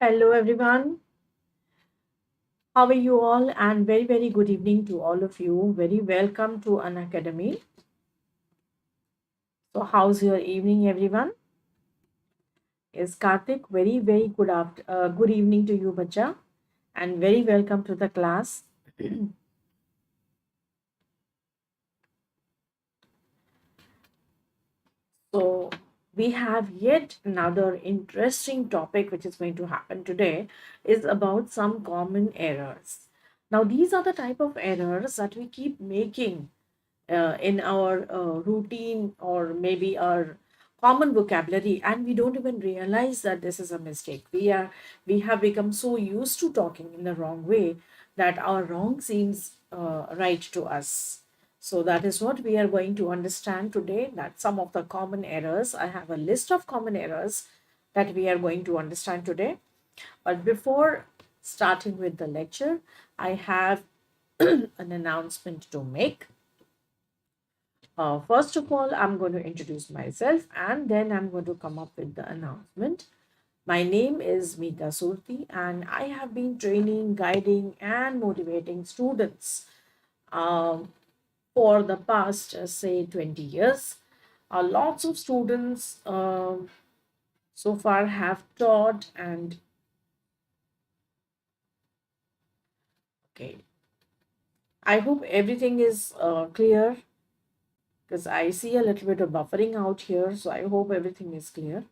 Hello, everyone. How are you all? And very, very good evening to all of you. Very welcome to Unacademy. So, how's your evening, everyone? Is Karthik? Very, very good evening to you, Bacha, and very welcome to the class. So, we have yet another interesting topic which is going to happen today is about some common errors. Now, these are the type of errors that we keep making in our routine or maybe our common vocabulary, and we don't even realize that this is a mistake. We have become so used to talking in the wrong way that our wrong seems right to us. So that is what we are going to understand today, that some of the common errors. I have a list of common errors that we are going to understand today. But before starting with the lecture, I have an announcement to make. First of all, I'm going to introduce myself and then I'm going to come up with the announcement. My name is Mita Surti, and I have been training, guiding, and motivating students for the past, say, 20 years. Lots of students so far have taught, and okay, I hope everything is clear because I see a little bit of buffering out here. So I hope everything is clear.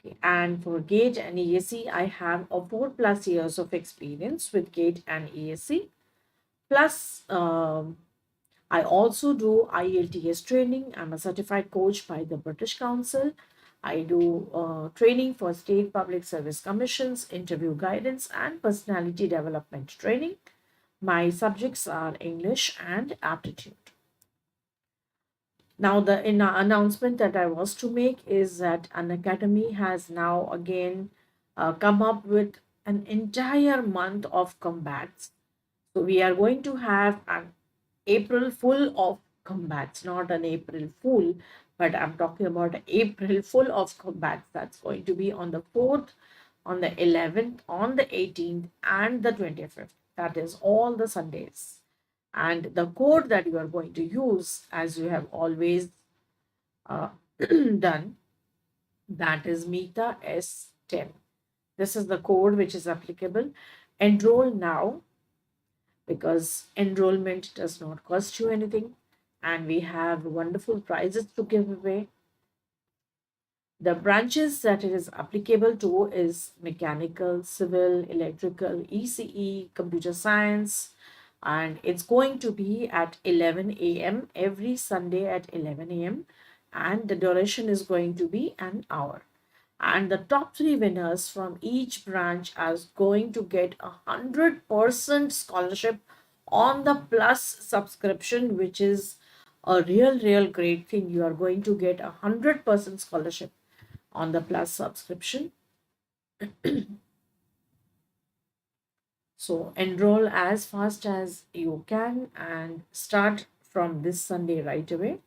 Okay. And for GATE and ESE, I have a 4+ years of experience with GATE and ESE. Plus, I also do IELTS training. I'm a certified coach by the British Council. I do training for state public service commissions, interview guidance, and personality development training. My subjects are English and aptitude. Now, the announcement that I was to make is that Unacademy has now again come up with an entire month of combats. So we are going to have an April full of combats, not an April fool, but I'm talking about April full of combats. That's going to be on the 4th, on the 11th, on the 18th, and the 25th. That is all the Sundays. And the code that you are going to use, as you have always uh, done, that is Mita S10. This is the code which is applicable. Enroll now, because enrollment does not cost you anything, and we have wonderful prizes to give away. The branches that it is applicable to is mechanical, civil, electrical, ECE, computer science, and it's going to be at 11 a.m. every Sunday at 11 a.m. and the duration is going to be an hour. And the top three winners from each branch are going to get 100% scholarship on the plus subscription, which is a real great thing. You are going to get 100% scholarship on the plus subscription. So enroll as fast as you can and start from this Sunday right away.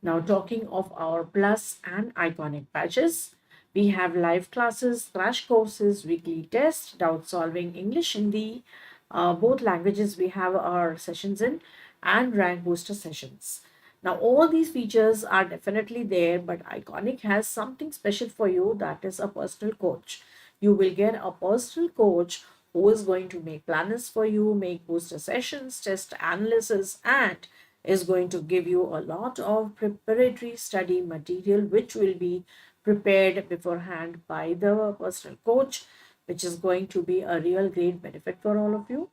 Now, talking of our plus and iconic badges, we have live classes, crash courses, weekly tests, doubt solving, English, Hindi, both languages we have our sessions in, and rank booster sessions. Now, all these features are definitely there, but Iconic has something special for you, that is a personal coach. You will get a personal coach who is going to make planners for you, make booster sessions, test analysis, and is going to give you a lot of preparatory study material which will be prepared beforehand by the personal coach, which is going to be a real great benefit for all of you.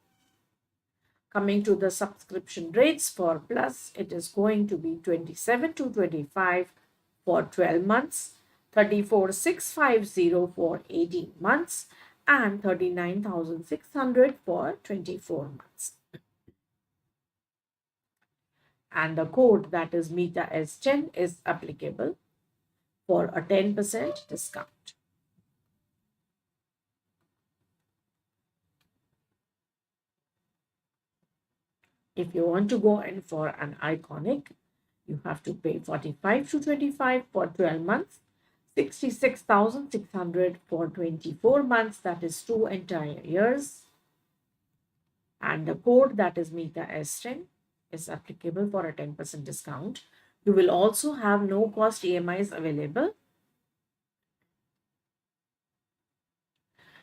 Coming to the subscription rates for plus, it is going to be 27 to 25 for 12 months, 34,650 for 18 months, and 39,600 for 24 months. And the code, that is Mita S10, is applicable for a 10% discount. If you want to go in for an Iconic, You have to pay 45 to 25 for 12 months, 66,600 for 24 months, that is 2 entire years. And the code, that is Mita S10, is applicable for a 10% discount. You will also have no cost EMIs available.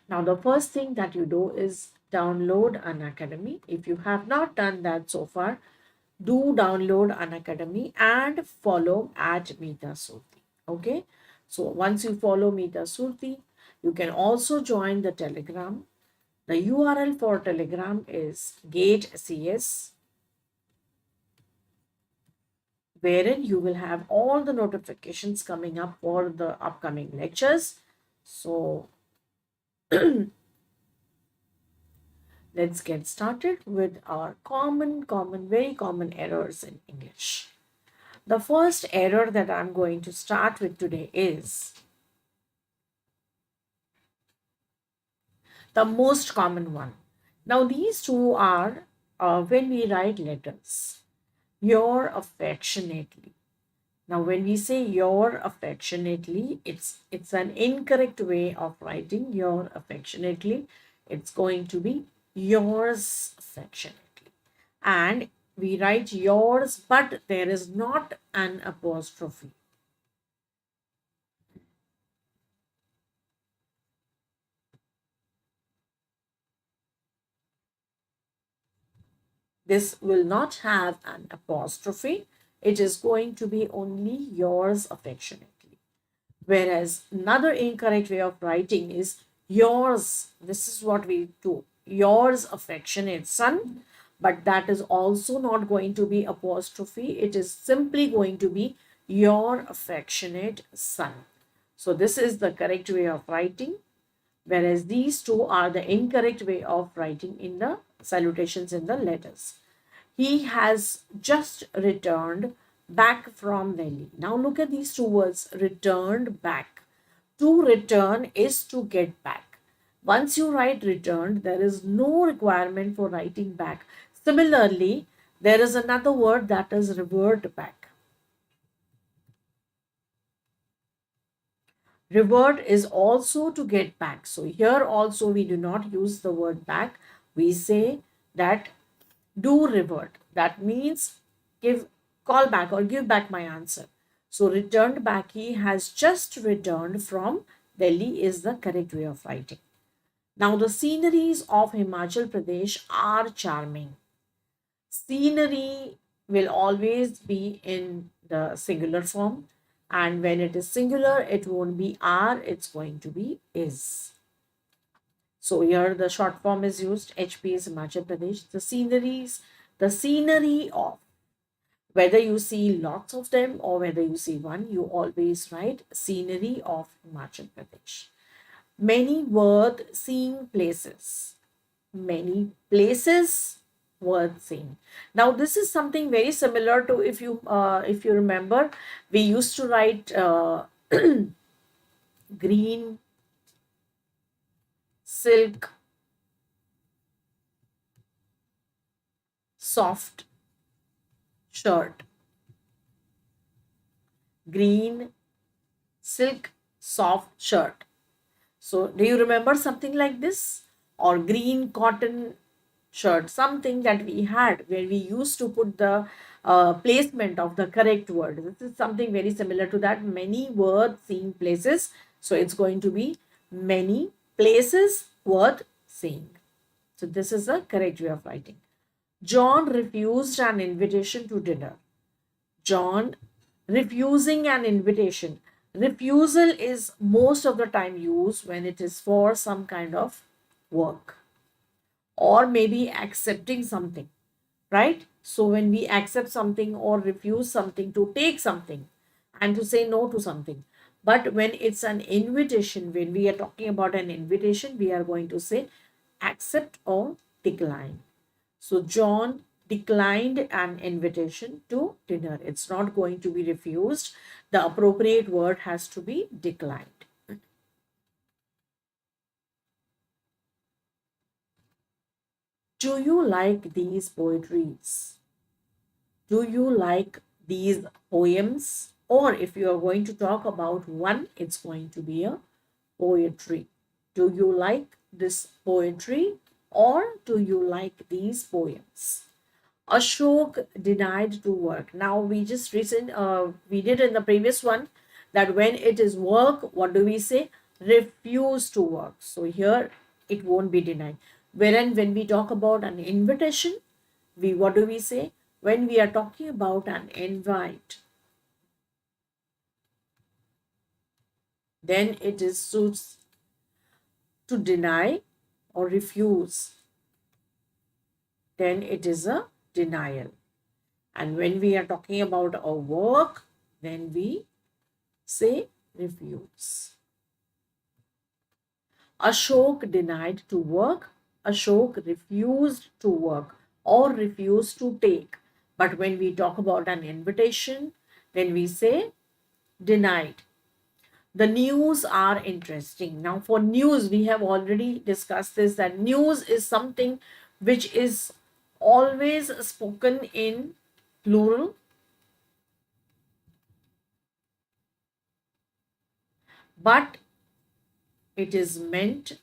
Now, the first thing that you do is download Unacademy. If you have not done that so far, do download Unacademy and follow at Mita Surti. Okay. So once you follow Mita Surti, you can also join the Telegram. The URL for Telegram is Gate CS, wherein you will have all the notifications coming up for the upcoming lectures. So let's get started with our very common errors in English. The first error that I'm going to start with today is the most common one. Now, these two are when we write letters, your affectionately. Now, when we say your affectionately, it's an incorrect way of writing your affectionately. It's going to be yours affectionately. And we write yours, but there is not an apostrophe. This will not have an apostrophe. It is going to be only yours affectionately. Whereas another incorrect way of writing is yours. This is what we do. Yours affectionate son. But that is also not going to be apostrophe. It is simply going to be your affectionate son. So this is the correct way of writing. Whereas these two are the incorrect way of writing in the salutations in the letters. He has just returned back from Delhi. Now look at these two words, returned back. To return is to get back. Once you write returned, there is no requirement for writing back. Similarly, there is another word that is revert back. Revert is also to get back. So here also we do not use the word back. We say that do revert. That means give call back or give back my answer. So returned back, he has just returned from Delhi is the correct way of writing. Now the sceneries of Himachal Pradesh are charming. Scenery will always be in the singular form, and when it is singular it won't be are, it's going to be is. So here the short form is used. HP is Himachal Pradesh. The scenery of, whether you see lots of them or whether you see one, you always write scenery of Himachal Pradesh. Many worth seeing places. Many places worth seeing. Now this is something very similar to if you remember, we used to write green silk soft shirt. Green silk soft shirt. So do you remember something like this? Or green cotton shirt, something that we had where we used to put the placement of the correct word. This is something very similar to that. Many worth seeing places. So it's going to be many places worth seeing. So this is the correct way of writing. John refused an invitation to dinner. John refusing an invitation. Refusal is most of the time used when it is for some kind of work or maybe accepting something, right? So when we accept something or refuse something, to take something and to say no to something. But when it's an invitation, when we are talking about an invitation, we are going to say accept or decline. So John declined an invitation to dinner. It's not going to be refused. The appropriate word has to be declined. Do you like these poetries? Do you like these poems, or if you are going to talk about one, it's going to be a poetry. Do you like this poetry or do you like these poems? Ashok denied to work. Now we did in the previous one that when it is work, what do we say? Refuse to work. So here it won't be denied. Wherein when we talk about an invitation, we what do we say? When we are talking about an invite, then it is suits to deny or refuse. Then it is a denial. And when we are talking about a work, then we say refuse. Ashok denied to work. Ashok refused to work or refused to take. But when we talk about an invitation, then we say denied. The news are interesting. Now, for news, we have already discussed this that news is something which is always spoken in plural, but it is meant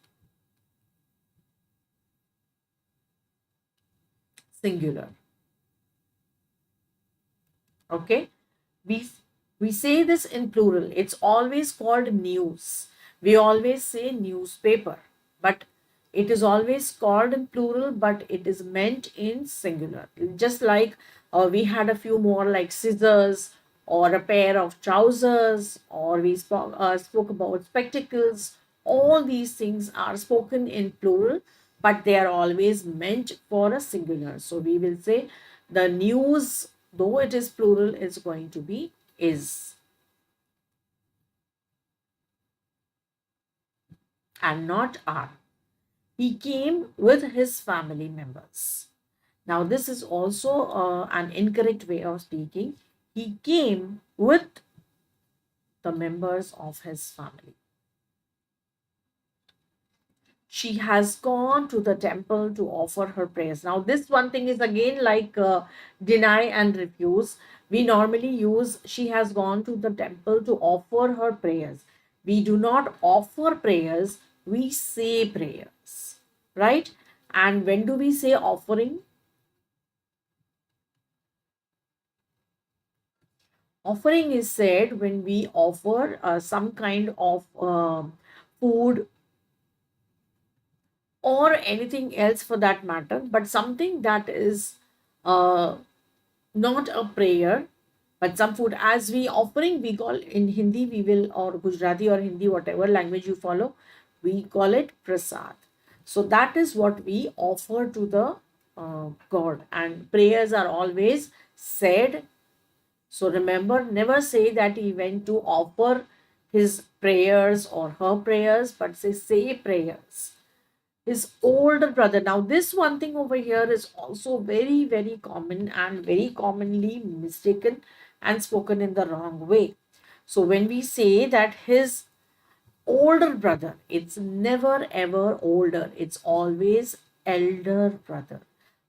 singular. Okay, we we say this in plural. It's always called news. We always say newspaper, but it is always called in plural, but it is meant in singular. Just like we had a few more like scissors or a pair of trousers, or we spoke about spectacles. All these things are spoken in plural, but they are always meant for a singular. So we will say the news, though it is plural, is going to be is and not are. He came with his family members. Now, this is also an incorrect way of speaking. He came with the members of his family. She has gone to the temple to offer her prayers. Now, this one thing is again like deny and refuse. We normally use she has gone to the temple to offer her prayers. We do not offer prayers, we say prayers, right? And when do we say offering? Offering is said when we offer some kind of food or anything else for that matter, but something that is uh, not a prayer, but some food. As we offering, we call in Hindi, we will, or Gujarati or Hindi, whatever language you follow, we call it prasad. So that is what we offer to the God, and prayers are always said. So remember, never say that he went to offer his prayers or her prayers, but say prayers. His older brother. Now, this one thing over here is also very, very common and very commonly mistaken and spoken in the wrong way. So, when we say that his older brother, it's never ever older, it's always elder brother.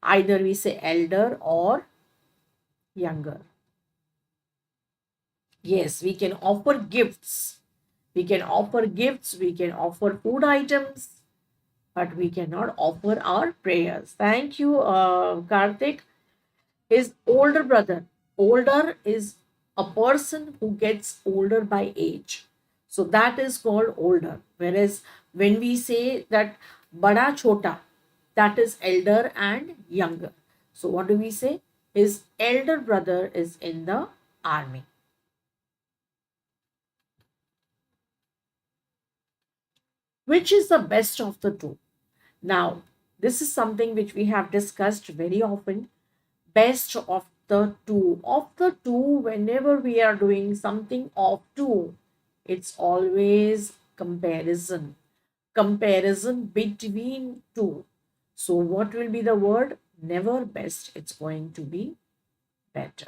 Either we say elder or younger. Yes, we can offer gifts. We can offer gifts, we can offer food items, but we cannot offer our prayers. Thank you, Karthik. His older brother. Older is a person who gets older by age. So that is called older. Whereas when we say that bada chota, that is elder and younger. So what do we say? His elder brother is in the army. Which is the best of the two? Now, this is something which we have discussed very often. Best of the two. Of the two, whenever we are doing something of two, it's always comparison. Comparison between two. So, what will be the word? Never best. It's going to be better.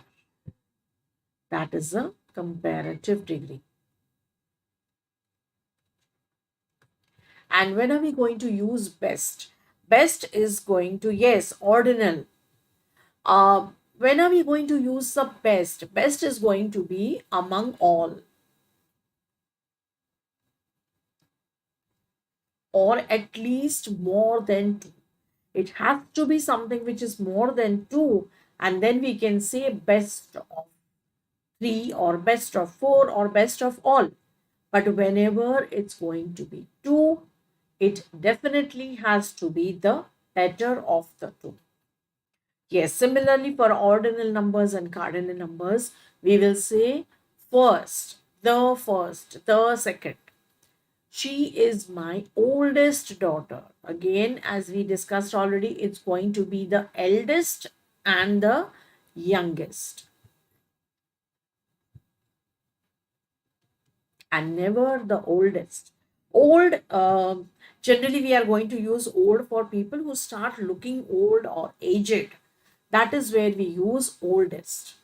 That is a comparative degree. And when are we going to use best? Best is going to, yes, ordinal. when are we going to use the best? Best is going to be among all, or at least more than two. It has to be something which is more than two, and then we can say best of three, or best of four, or best of all. But whenever it's going to be two, it definitely has to be the better of the two. Yes, similarly for ordinal numbers and cardinal numbers, we will say first, the second. She is my oldest daughter. Again, as we discussed already, it's going to be the eldest and the youngest, and never the oldest. Old, generally, we are going to use old for people who start looking old or aged. That is where we use oldest,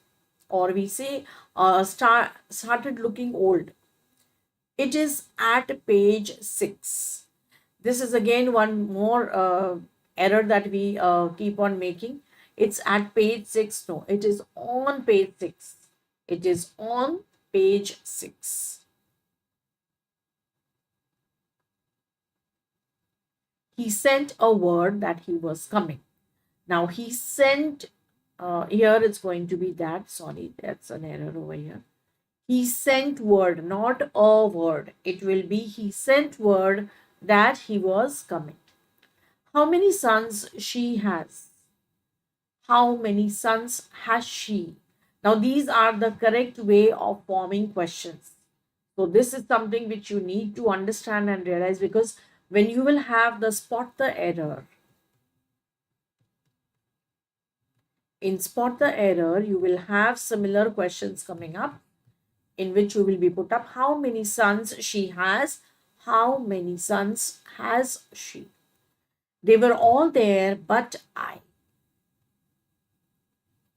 or we say started looking old. It is at page 6. This is again one more error that we keep on making. It's at page 6. No, it is on page 6. It is on page 6. He sent a word that he was coming. Now he sent, here it's going to be that. Sorry, that's an error over here. He sent word, not a word. It will be he sent word that he was coming. How many sons she has? How many sons has she? Now, these are the correct way of forming questions. So, this is something which you need to understand and realize, because when you will have the spot the error, in spot the error, you will have similar questions coming up in which you will be put up how many sons she has, how many sons has she. They were all there, but I.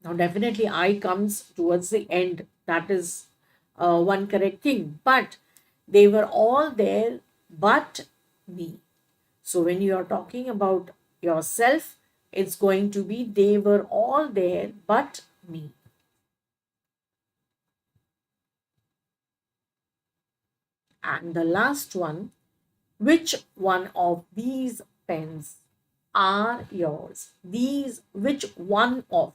Now, definitely, I comes towards the end. That is one correct thing. But they were all there, but me. So, when you are talking about yourself, it's going to be they were all there, but me. And the last one, which one of these pens are yours? These, which one of?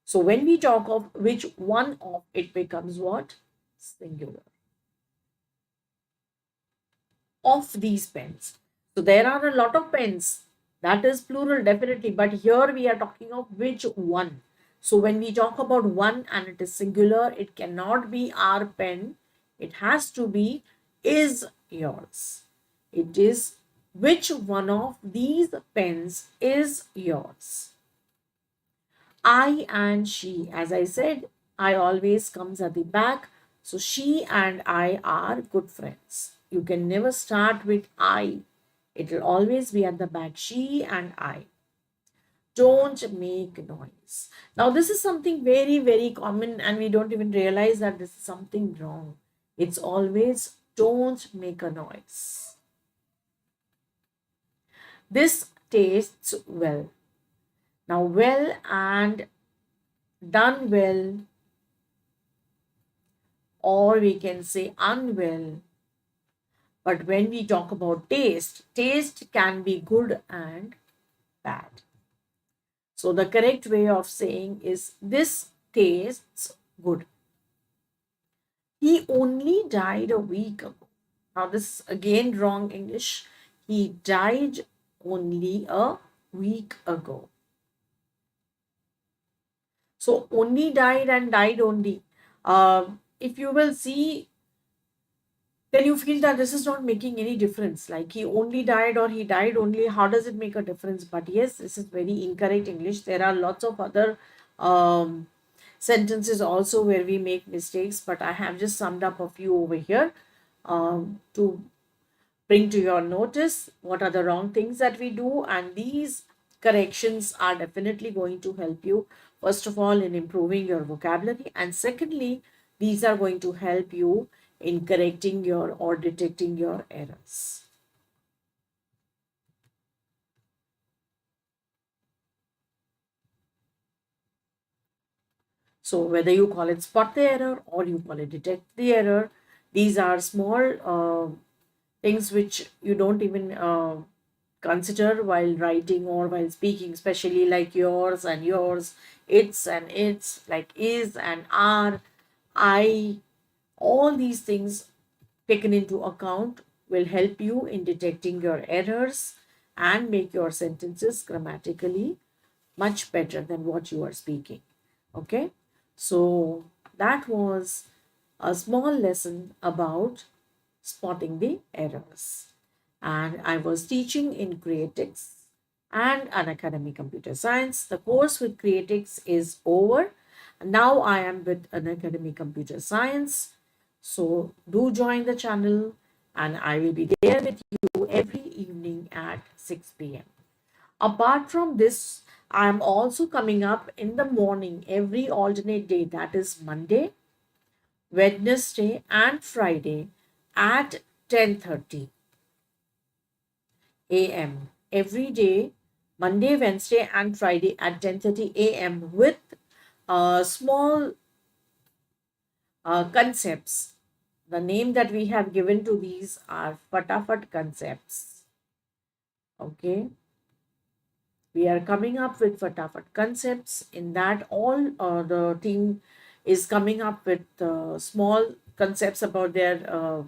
So when we talk of which one of, it becomes what? Singular. Of these pens. So there are a lot of pens. That is plural, definitely. But here we are talking of which one. So when we talk about one and it is singular, it cannot be our pen. It has to be is yours. It is which one of these pens is yours. I and she, as I said, I always comes at the back. So she and I are good friends. You can never start with I. It will always be at the back. She and I. Don't make noise. Now, this is something very, very common, and we don't even realize that this is something wrong. It's always don't make a noise. This tastes well. Now, well and done well, or we can say unwell. But when we talk about taste, taste can be good and bad. So the correct way of saying is this tastes good. He only died a week ago. Now this is again wrong English. He died only a week ago. So only died and died only. If you will see, then you feel that this is not making any difference. Like he only died or he died only, how does it make a difference? But yes, this is very incorrect English. There are lots of other um, sentences also where we make mistakes, but I have just summed up a few over here to bring to your notice what are the wrong things that we do, and these corrections are definitely going to help you, first of all, in improving your vocabulary, and secondly, these are going to help you in correcting your or detecting your errors. So whether you call it spot the error or you call it detect the error, these are small things which you don't even consider while writing or while speaking, especially like yours and yours, it's and it's, like is and are, I. All these things taken into account will help you in detecting your errors and make your sentences grammatically much better than what you are speaking. Okay, so that was a small lesson about spotting the errors. And I was teaching in Creatix and Unacademy Computer Science. The course with Creatix is over. Now I am with Unacademy Computer Science. So do join the channel and I will be there with you every evening at 6 p.m. Apart from this, I am also coming up in the morning every alternate day, that is Monday, Wednesday, and Friday at 10:30 a.m. every day, Monday, Wednesday, and Friday at 10:30 a.m. with small concepts. The name that we have given to these are Fatafat concepts. Okay, we are coming up with Fatafat concepts. In that, all the team is coming up with small concepts about their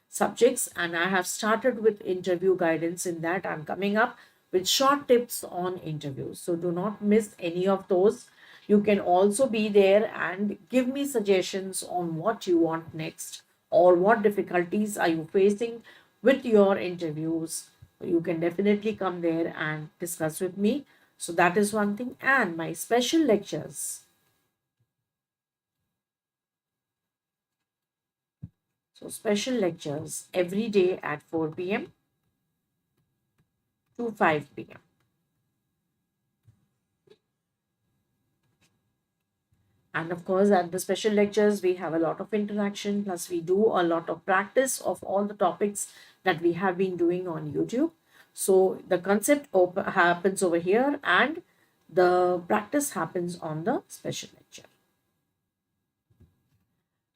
subjects, and I have started with interview guidance. In that, I'm coming up with short tips on interviews, so do not miss any of those. You can also be there and give me suggestions on what you want next or what difficulties are you facing with your interviews. You can definitely come there and discuss with me. So that is one thing. And my special lectures, so special lectures every day at 4 p.m. to 5 p.m. And of course, at the special lectures, we have a lot of interaction, plus we do a lot of practice of all the topics that we have been doing on YouTube. So the concept happens over here and the practice happens on the special lecture.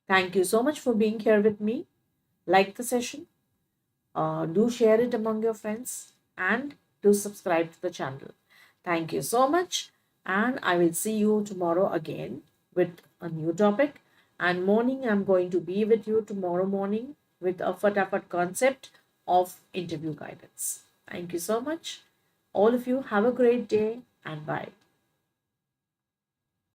Thank you so much for being here with me. Like the session, do share it among your friends, and do subscribe to the channel. Thank you so much, and I will see you tomorrow again with a new topic. And morning, I'm going to be with you tomorrow morning with a fatafat concept of interview guidance. Thank you so much. All of you have a great day and bye.